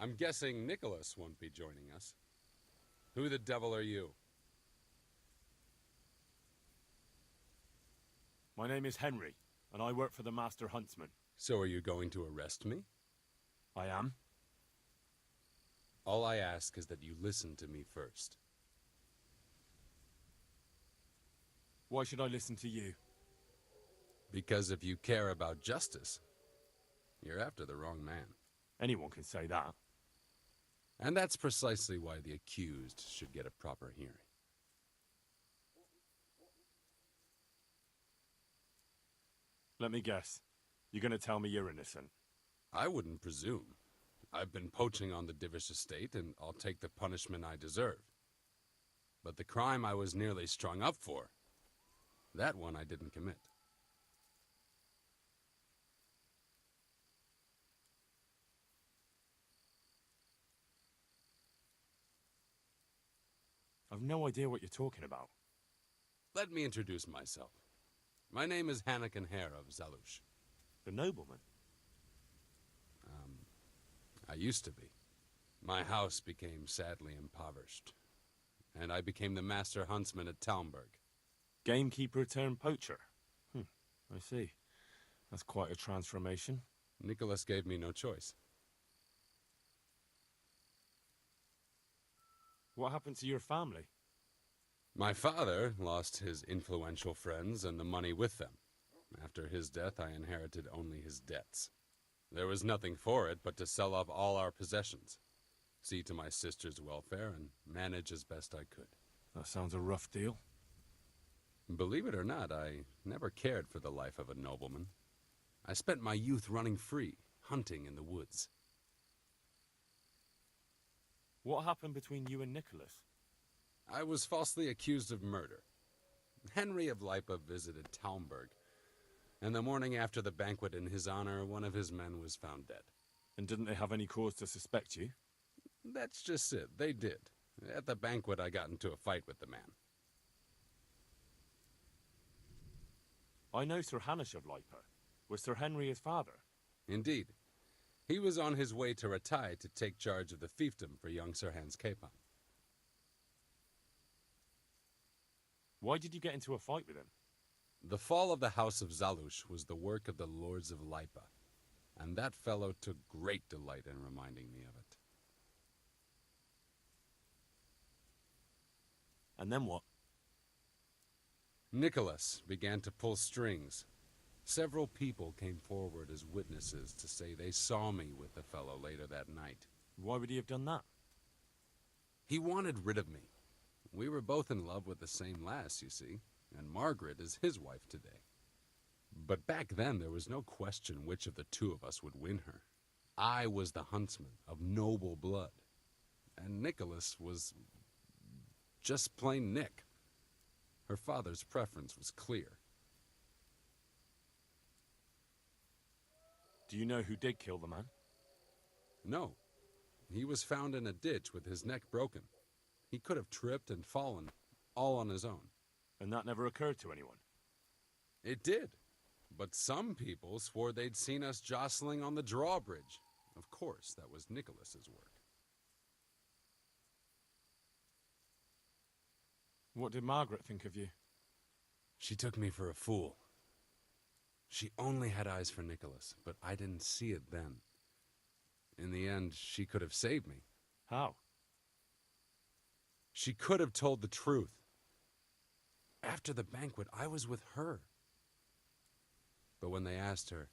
I'm guessing Nicholas won't be joining us. Who the devil are you? My name is Henry, and I work for the Master Huntsman. So are you going to arrest me? I am? All I ask is that you listen to me first. Why should I listen to you? Because if you care about justice, you're after the wrong man. Anyone can say that. And that's precisely why the accused should get a proper hearing. Let me guess. You're going to tell me you're innocent. I wouldn't presume. I've been poaching on the Divish estate, and I'll take the punishment I deserve. But the crime I was nearly strung up for, that one I didn't commit. I've no idea what you're talking about. Let me introduce myself. My name is Hare of Zalush. The nobleman? I used to be. My house became sadly impoverished, and I became the master huntsman at Talmberg. Gamekeeper turned poacher? I see. That's quite a transformation. Nicholas gave me no choice. What happened to your family? My father lost his influential friends and the money with them. After his death, I inherited only his debts. There was nothing for it but to sell off all our possessions, see to my sister's welfare, and manage as best I could. That sounds a rough deal. Believe it or not, I never cared for the life of a nobleman. I spent my youth running free, hunting in the woods. What happened between you and Nicholas? I was falsely accused of murder. Henry of Lipa visited Talmberg, and the morning after the banquet in his honor, one of his men was found dead. And didn't they have any cause to suspect you? That's just it. They did. At the banquet, I got into a fight with the man. I know Sir Hanush of Lipa. Was Sir Henry his father? Indeed. He was on his way to Ratai to take charge of the fiefdom for young Sir Hans Capon. Why did you get into a fight with him? The fall of the House of Zalush was the work of the Lords of Lipa, and that fellow took great delight in reminding me of it. And then what? Nicholas began to pull strings. Several people came forward as witnesses to say they saw me with the fellow later that night. Why would he have done that? He wanted rid of me. We were both in love with the same lass, you see, and Margaret is his wife today. But back then, there was no question which of the two of us would win her. I was the huntsman of noble blood, and Nicholas was just plain Nick. Her father's preference was clear. Do you know who did kill the man? No. He was found in a ditch with his neck broken. He could have tripped and fallen, all on his own. And that never occurred to anyone? It did. But some people swore they'd seen us jostling on the drawbridge. Of course, that was Nicholas's work. What did Margaret think of you? She took me for a fool. She only had eyes for Nicholas, but I didn't see it then. In the end, she could have saved me. How? She could have told the truth. After the banquet, I was with her. But when they asked her,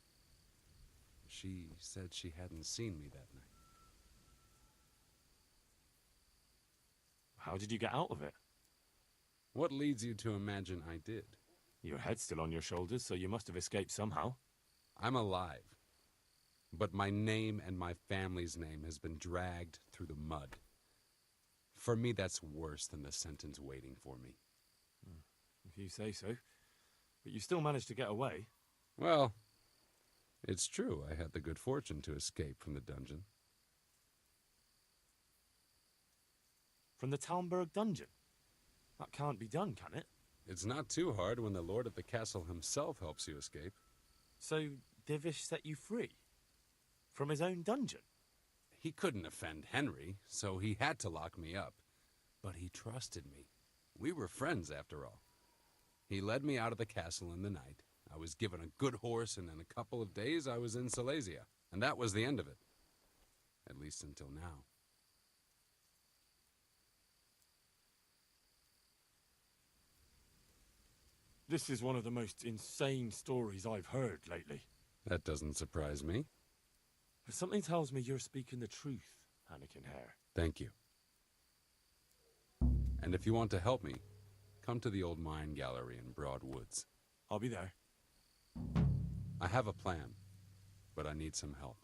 she said she hadn't seen me that night. How did you get out of it? What leads you to imagine I did? Your head's still on your shoulders, so you must have escaped somehow. I'm alive. But my name and my family's name has been dragged through the mud. For me, that's worse than the sentence waiting for me. If you say so. But you still managed to get away. Well, it's true. I had the good fortune to escape from the dungeon. From the Talmberg dungeon? That can't be done, can it? It's not too hard when the lord of the castle himself helps you escape. So, Divish set you free? From his own dungeon? He couldn't offend Henry, so he had to lock me up. But he trusted me. We were friends, after all. He led me out of the castle in the night. I was given a good horse, and in a couple of days I was in Silesia. And that was the end of it. At least until now. This is one of the most insane stories I've heard lately. That doesn't surprise me. But something tells me you're speaking the truth, Anakin Hare. Thank you. And if you want to help me, come to the old mine gallery in Broad Woods. I'll be there. I have a plan, but I need some help.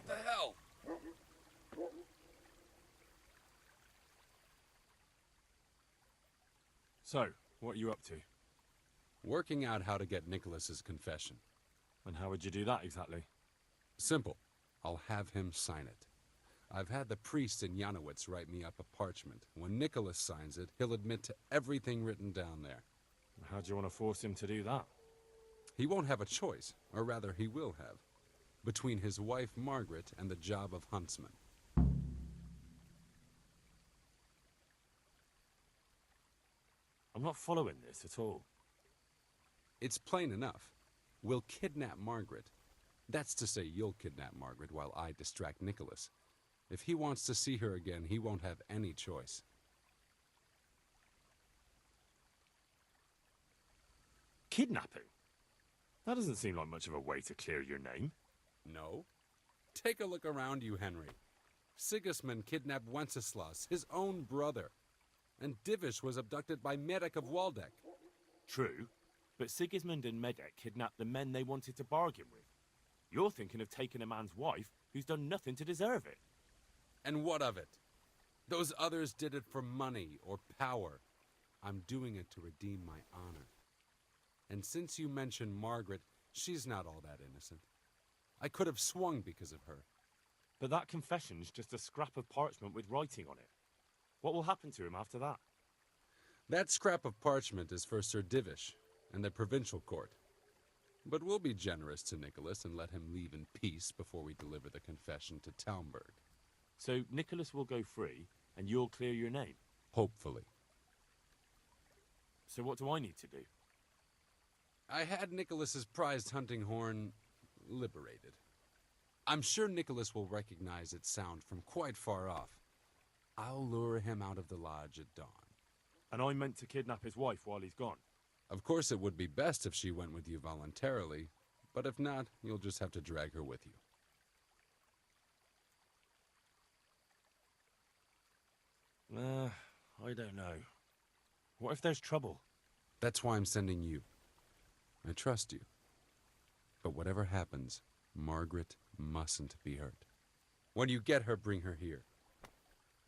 What the hell? So, what are you up to? Working out how to get Nicholas's confession. And how would you do that exactly? Simple. I'll have him sign it. I've had the priest in Janowitz write me up a parchment. When Nicholas signs it, he'll admit to everything written down there. How do you want to force him to do that? He won't have a choice, or rather he will have, between his wife Margaret and the job of huntsman. I'm not following this at all. It's plain enough. We'll kidnap Margaret. That's to say, you'll kidnap Margaret while I distract Nicholas. If he wants to see her again, he won't have any choice. Kidnapping? That doesn't seem like much of a way to clear your name. No? Take a look around you, Henry. Sigismund kidnapped Wenceslas, his own brother. And Divish was abducted by Medek of Waldeck. True, but Sigismund and Medek kidnapped the men they wanted to bargain with. You're thinking of taking a man's wife who's done nothing to deserve it. And what of it? Those others did it for money or power. I'm doing it to redeem my honor. And since you mentioned Margaret, she's not all that innocent. I could have swung because of her. But that confession's just a scrap of parchment with writing on it. What will happen to him after that? That scrap of parchment is for Sir Divish and the provincial court. But we'll be generous to Nicholas and let him leave in peace before we deliver the confession to Talmberg. So Nicholas will go free, and you'll clear your name? Hopefully. So what do I need to do? I had Nicholas's prized hunting horn liberated. I'm sure Nicholas will recognize its sound from quite far off. I'll lure him out of the lodge at dawn. And I'm meant to kidnap his wife while he's gone? Of course, it would be best if she went with you voluntarily, but if not, you'll just have to drag her with you. I don't know. What if there's trouble? That's why I'm sending you. I trust you. But whatever happens, Margaret mustn't be hurt. When you get her, bring her here.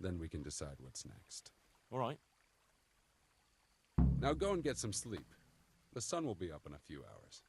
Then we can decide what's next. All right. Now go and get some sleep. The sun will be up in a few hours.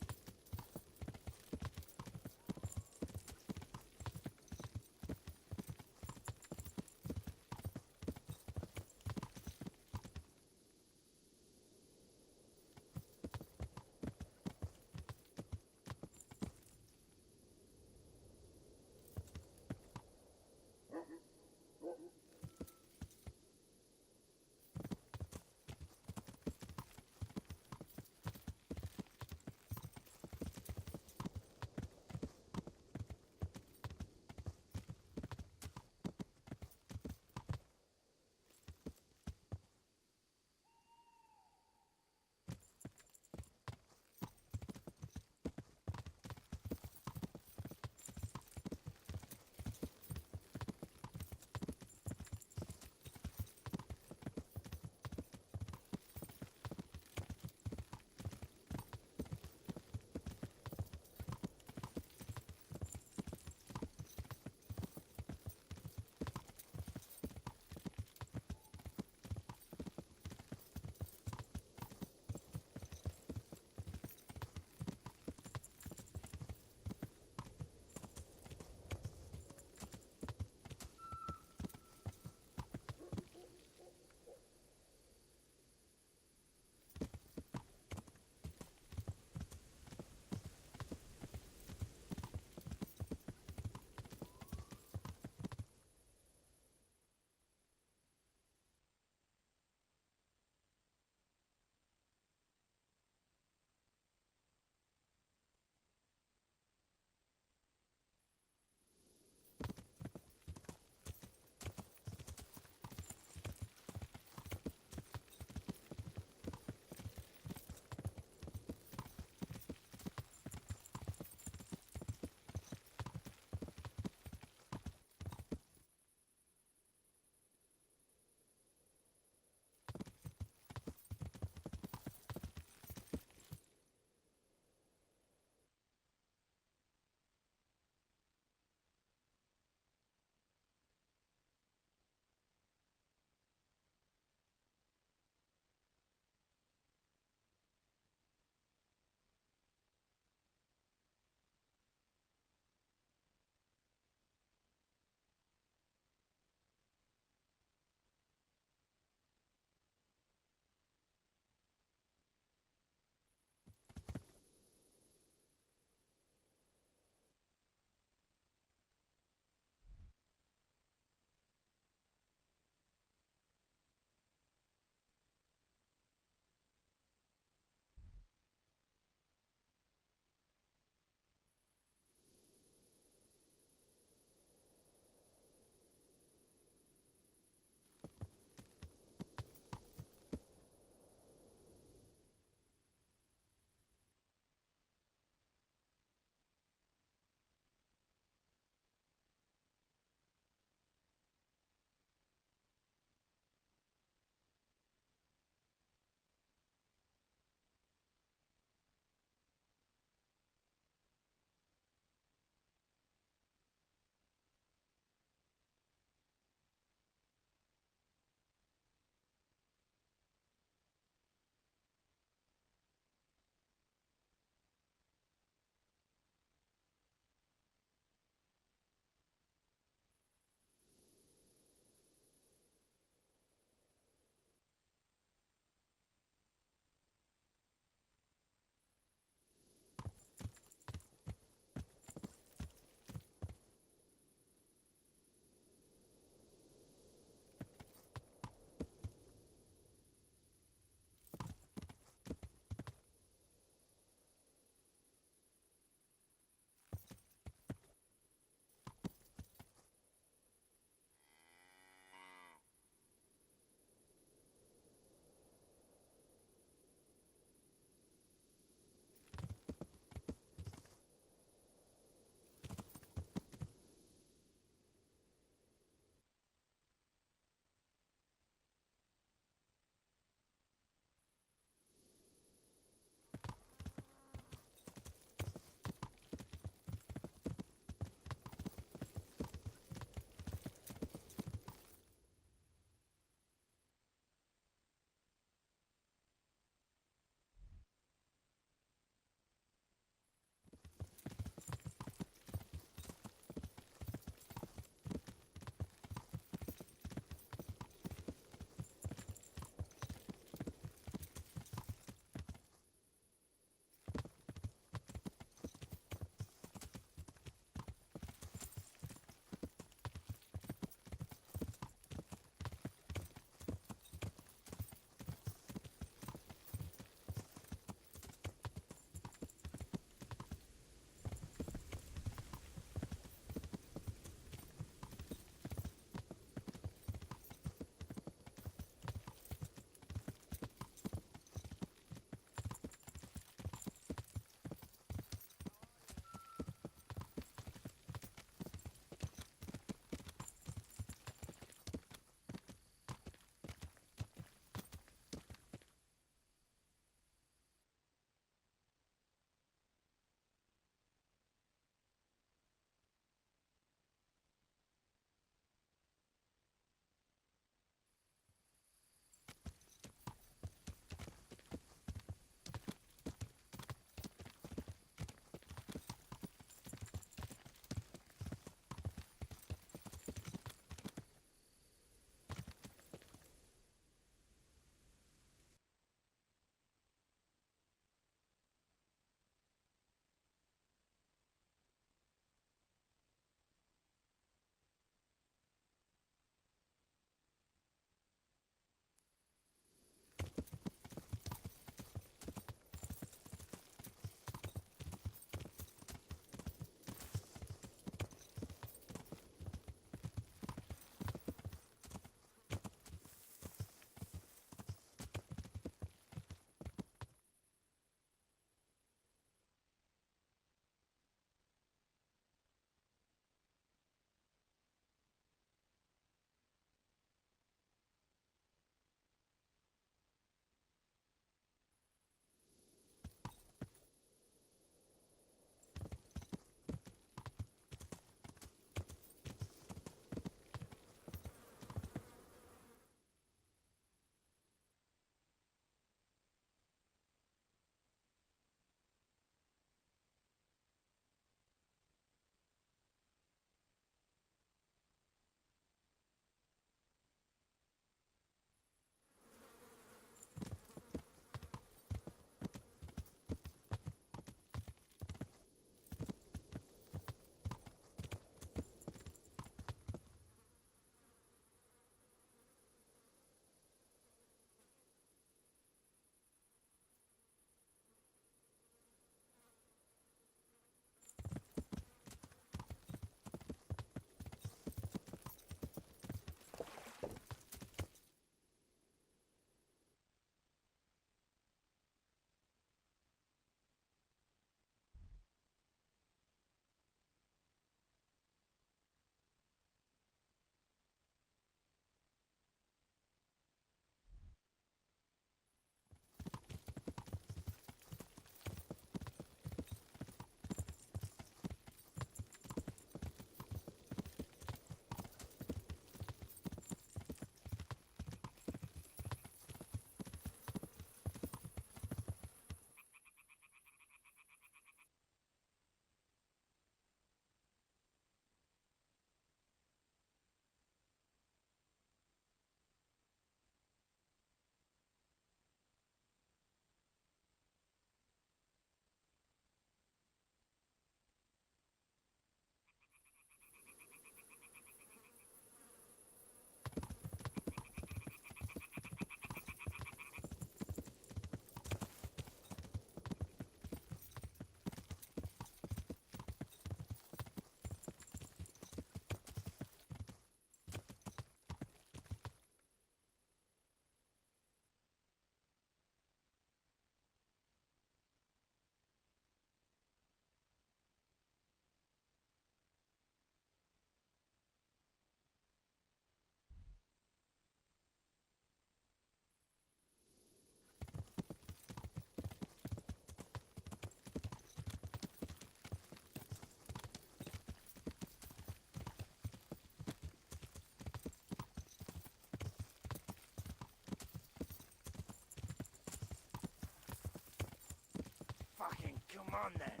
Come on, then.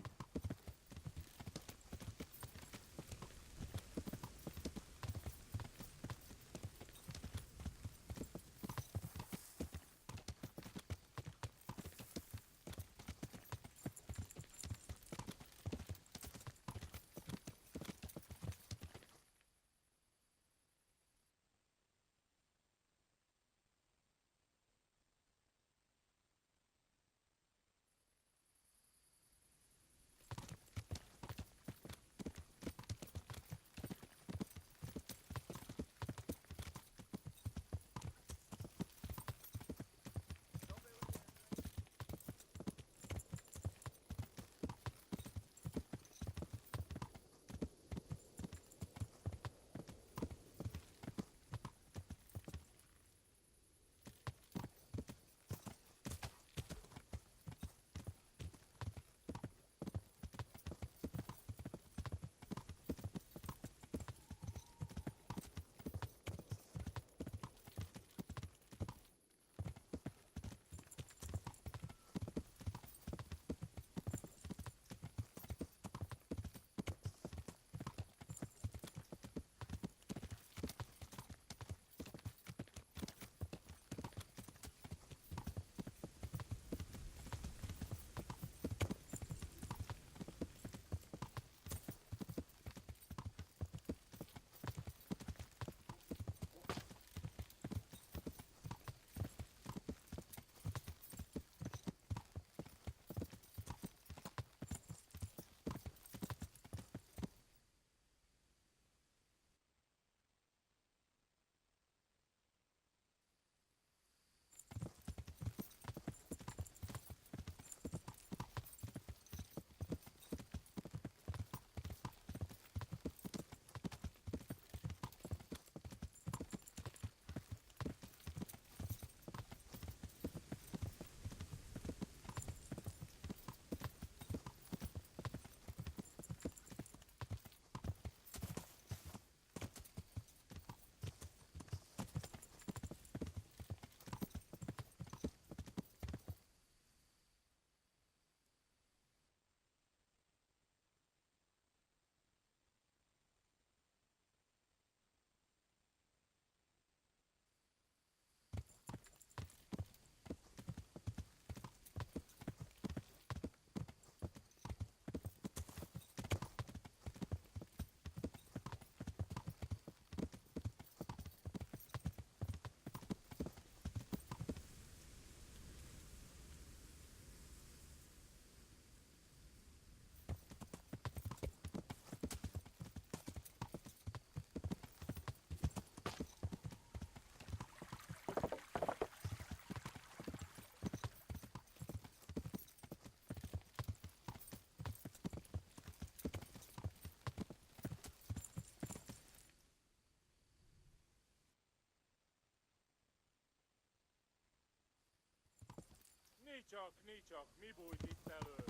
Nicsak, mi bújt itt elő?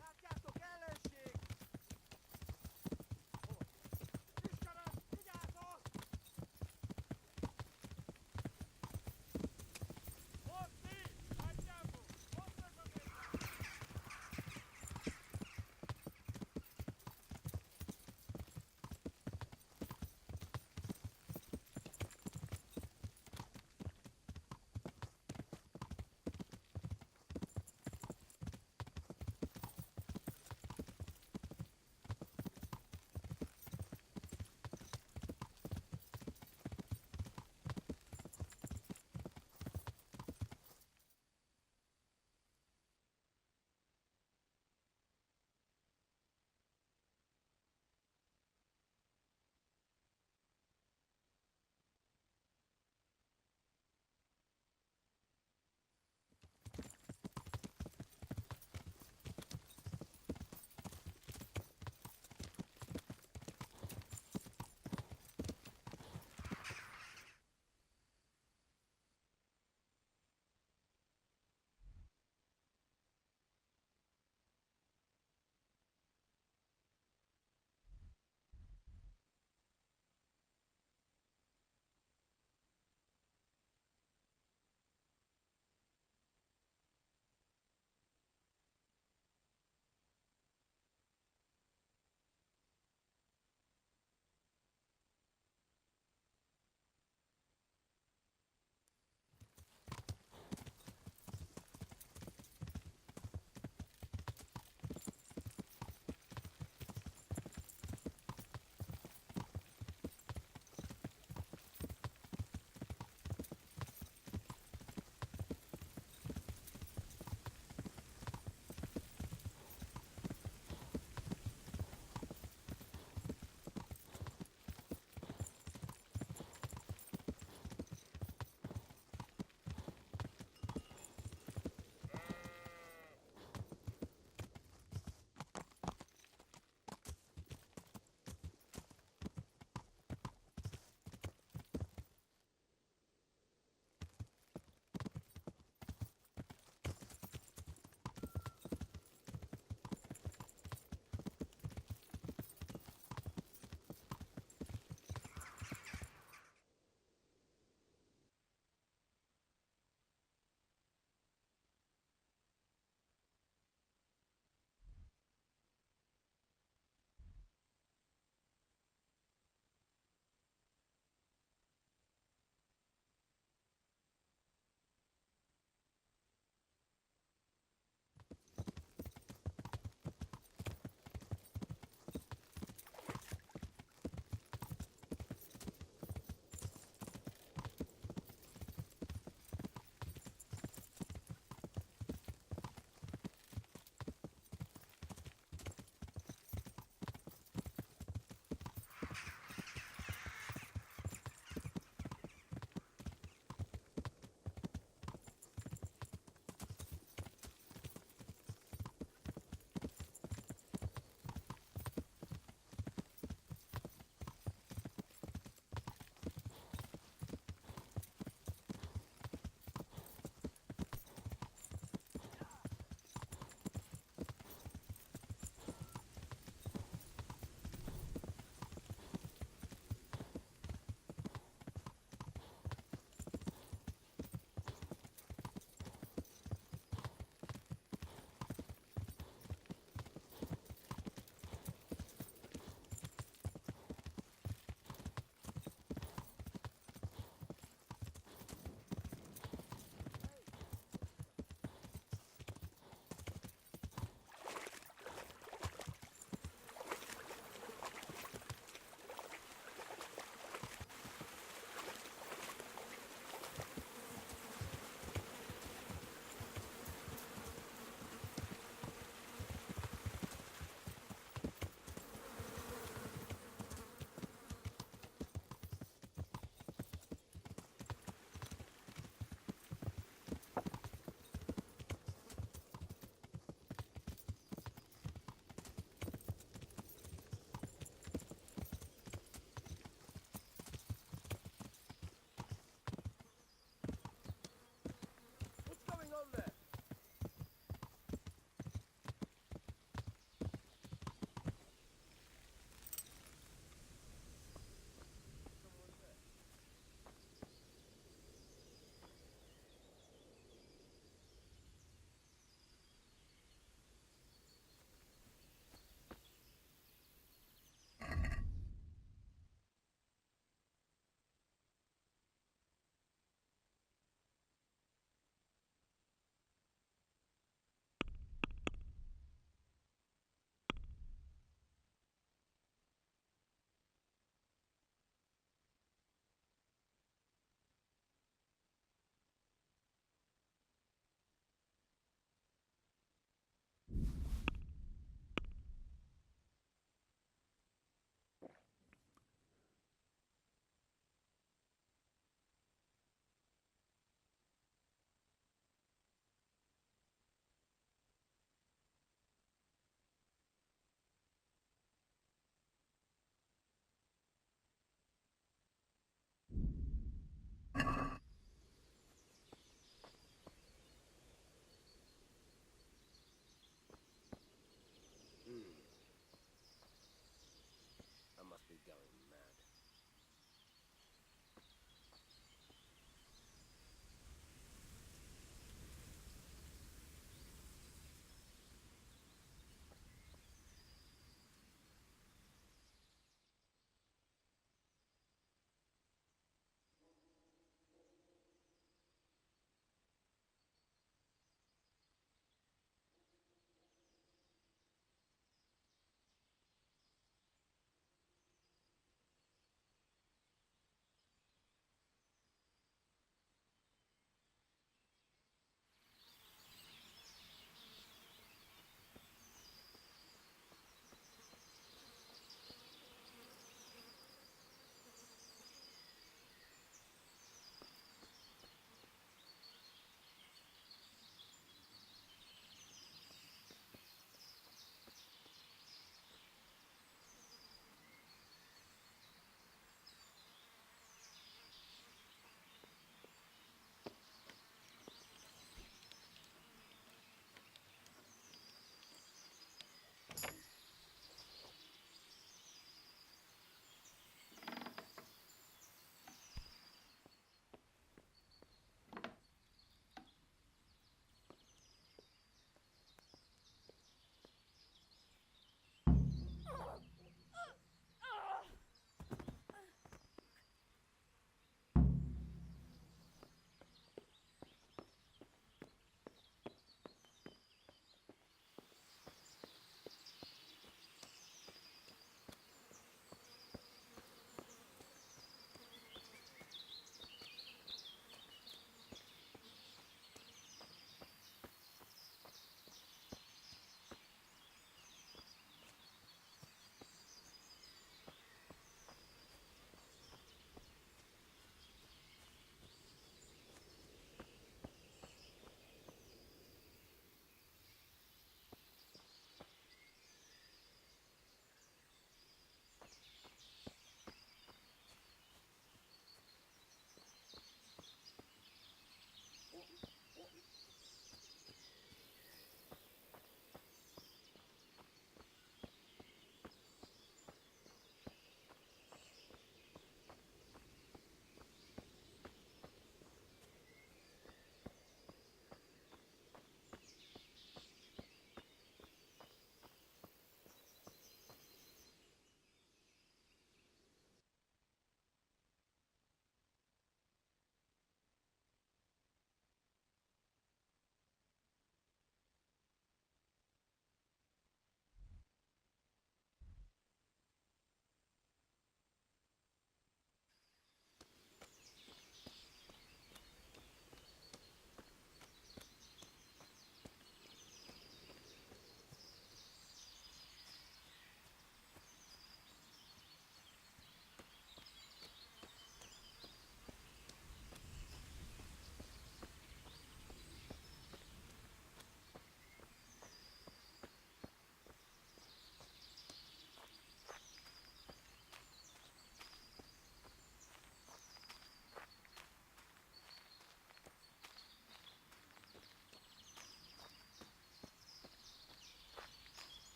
Látjátok, ellenség! Istenem, vigyázzatok! Ott mi! Látjátok! Ott mögöttem!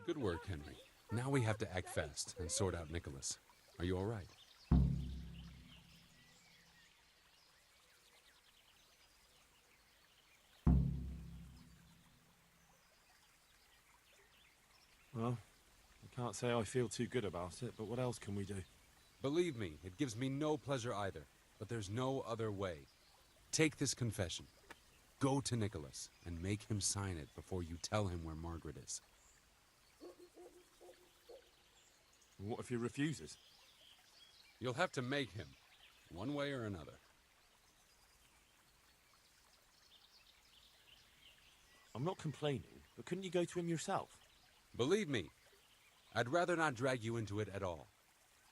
Good work, Henry. Now we have to act fast and sort out Nicholas. Are you all right? Well, I can't say I feel too good about it, but what else can we do? Believe me, it gives me no pleasure either, but there's no other way. Take this confession. Go to Nicholas and make him sign it before you tell him where Margaret is. What if he refuses? You'll have to make him, one way or another. I'm not complaining, but couldn't you go to him yourself? Believe me, I'd rather not drag you into it at all.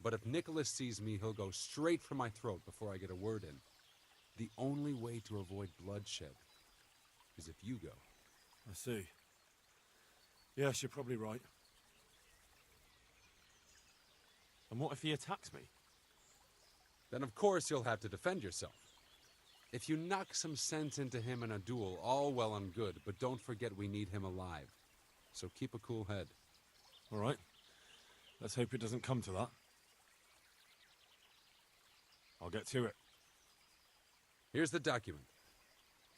But if Nicholas sees me, he'll go straight for my throat before I get a word in. The only way to avoid bloodshed is if you go. I see. Yes, you're probably right. And what if he attacks me? Then of course you'll have to defend yourself. If you knock some sense into him in a duel, all well and good, but don't forget we need him alive. So keep a cool head. All right. Let's hope it doesn't come to that. I'll get to it. Here's the document.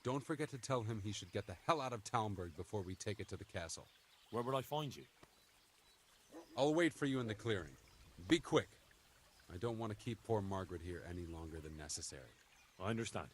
Don't forget to tell him he should get the hell out of Talmberg before we take it to the castle. Where would I find you? I'll wait for you in the clearing. Be quick. I don't want to keep poor Margaret here any longer than necessary. I understand.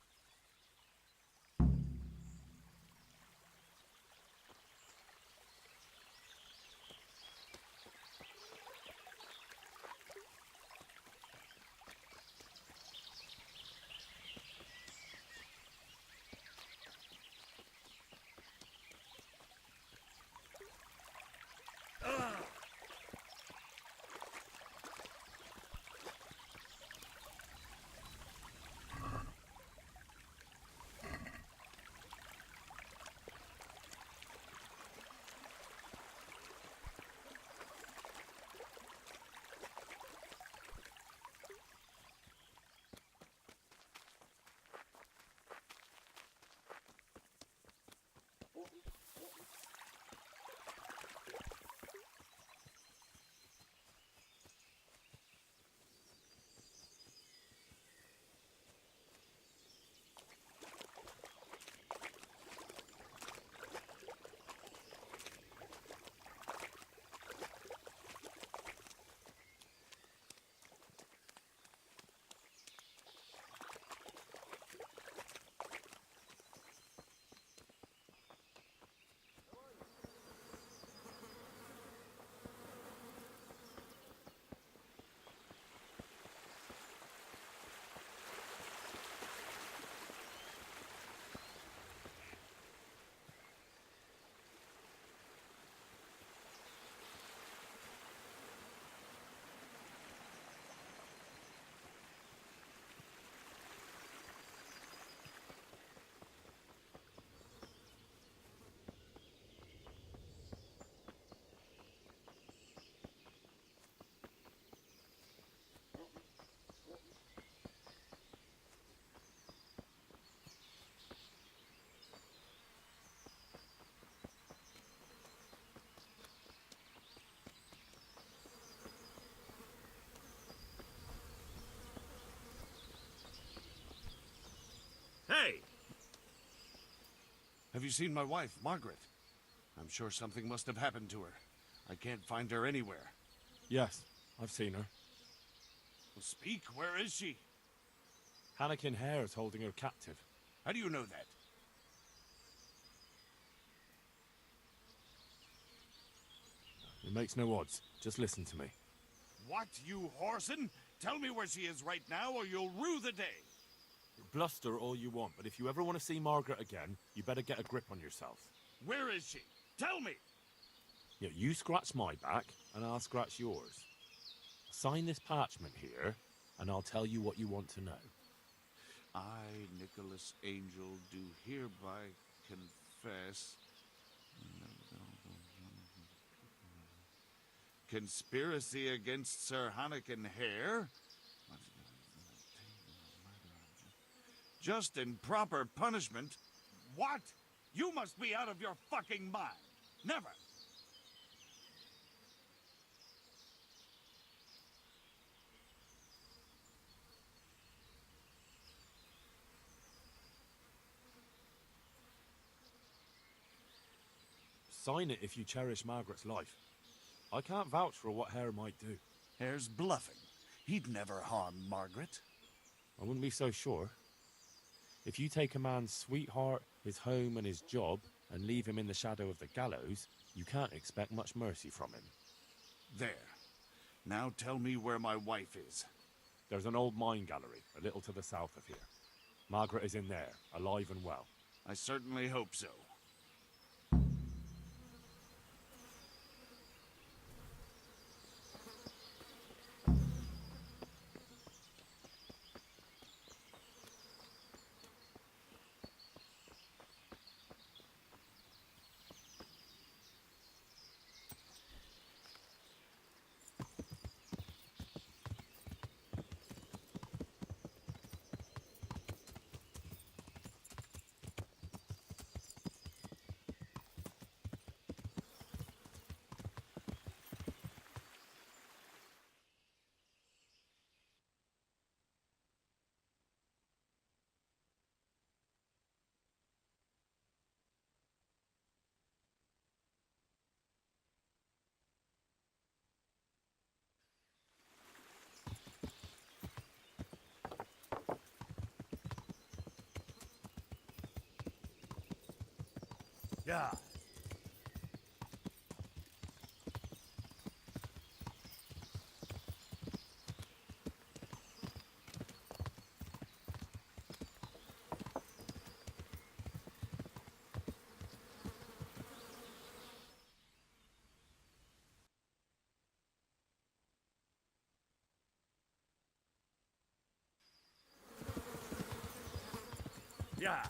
Hey! Have you seen my wife, Margaret? I'm sure something must have happened to her. I can't find her anywhere. Yes, I've seen her. Well, speak, where is she? Hannikin Hare is holding her captive. How do you know that? It makes no odds. Just listen to me. What, you whoreson? Tell me where she is right now or you'll rue the day. Bluster all you want, but if you ever want to see Margaret again, you better get a grip on yourself. Where is she? Tell me! Yeah, you scratch my back, and I'll scratch yours. Sign this parchment here, and I'll tell you what you want to know. I, Nicholas Angel, do hereby confess... conspiracy against Sir Hannikin Hare... just and proper punishment. What? You must be out of your fucking mind. Never. Sign it if you cherish Margaret's life. I can't vouch for what Hare might do. Hare's bluffing. He'd never harm Margaret. I wouldn't be so sure. If you take a man's sweetheart, his home and his job, and leave him in the shadow of the gallows, you can't expect much mercy from him. There. Now tell me where my wife is. There's an old mine gallery, a little to the south of here. Margaret is in there, alive and well. I certainly hope so. Yeah. Yeah.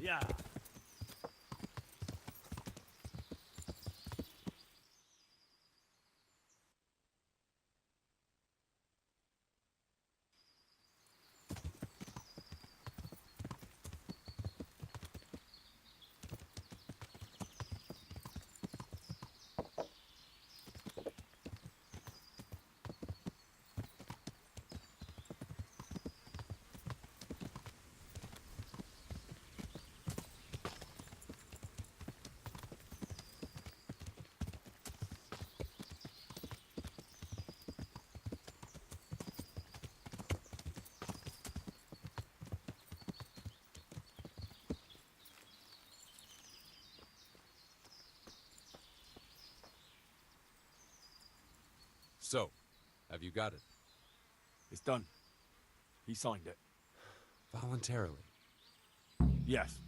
Yeah. So, have you got it? It's done. He signed it. Voluntarily. Yes.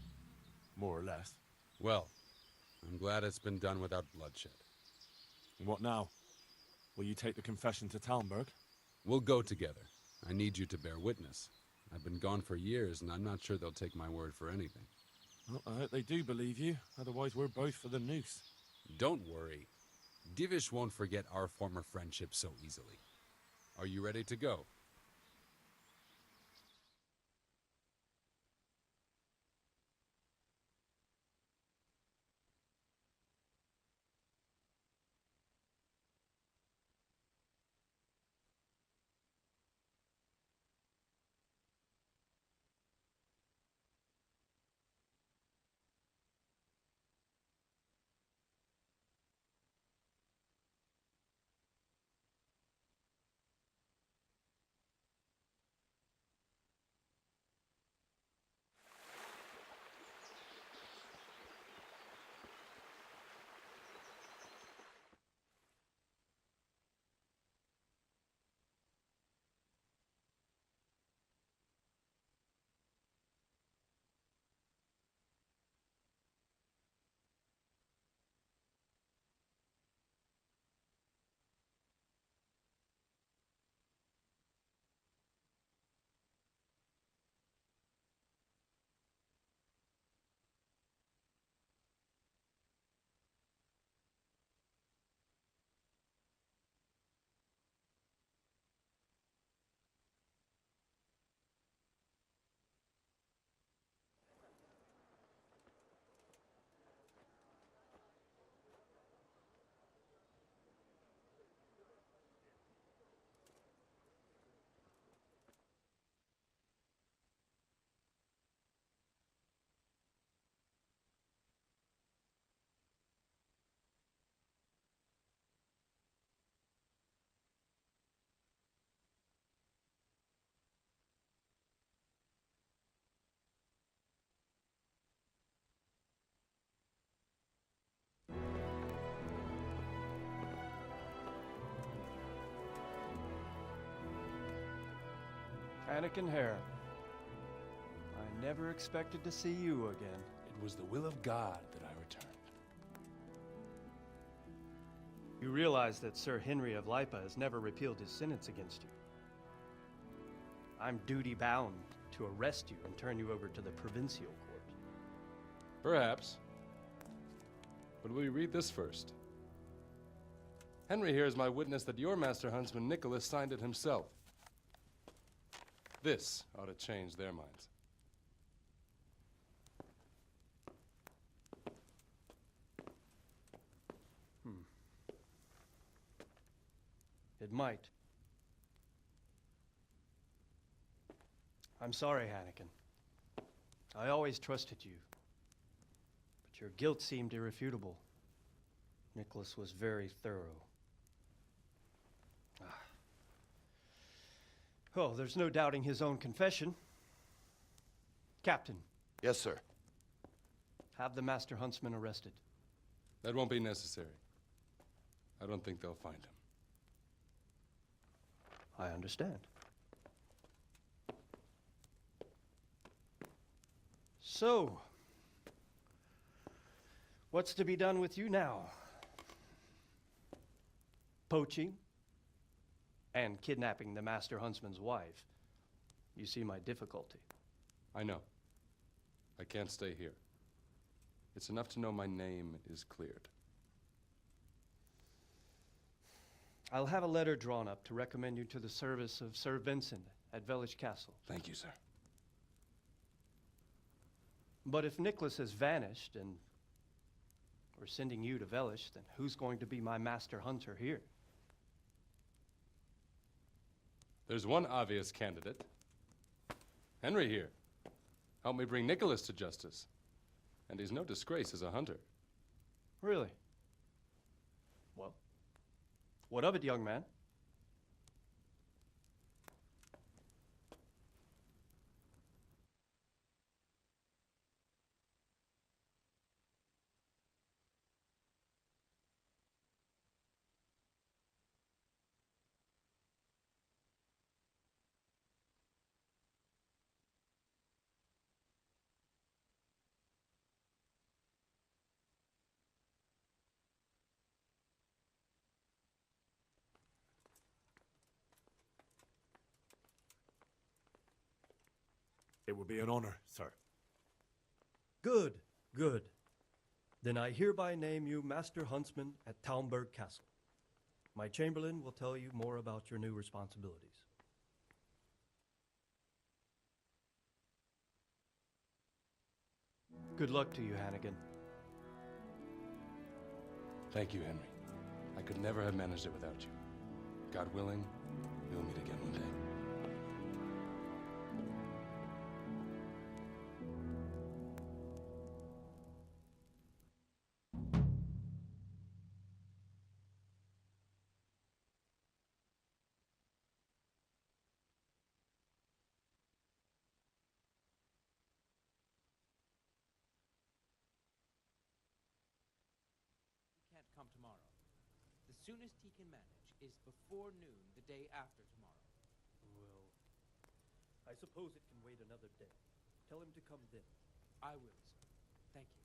More or less. Well, I'm glad it's been done without bloodshed. And what now? Will you take the confession to Talmberg? We'll go together. I need you to bear witness. I've been gone for years, and I'm not sure they'll take my word for anything. Well, I hope they do believe you. Otherwise, we're both for the noose. Don't worry. Divish won't forget our former friendship so easily. Are you ready to go? Anakin Hare. I never expected to see you again. It was the will of God that I returned. You realize that Sir Henry of Lipa has never repealed his sentence against you. I'm duty-bound to arrest you and turn you over to the provincial court. Perhaps. But will you read this first? Henry here is my witness that your master huntsman Nicholas signed it himself. This ought to change their minds. It might. I'm sorry, Anakin. I always trusted you. But your guilt seemed irrefutable. Nicholas was very thorough. Oh, there's no doubting his own confession. Captain, Yes, sir. have the Master Huntsman arrested. That won't be necessary. I don't think they'll find him. I understand. So, what's to be done with you now? Poaching and kidnapping the Master Huntsman's wife. You see my difficulty. I know. I can't stay here. It's enough to know my name is cleared. I'll have a letter drawn up to recommend you to the service of Sir Vincent at Vellish Castle. Thank you, sir. But if Nicholas has vanished and we're sending you to Vellish, then who's going to be my master hunter here? There's one obvious candidate. Henry here. Help me bring Nicholas to justice. And he's no disgrace as a hunter. Really? Well, what of it, young man? It would be an honor, sir. Good, good. Then I hereby name you Master Huntsman at Talmberg Castle. My chamberlain will tell you more about your new responsibilities. Good luck to you, Hannigan. Thank you, Henry. I could never have managed it without you. God willing, we'll meet again one day. Can't come tomorrow. The soonest he can manage is before noon the day after tomorrow. Well, I suppose it can wait another day. Tell him to come then. I will, sir. Thank you.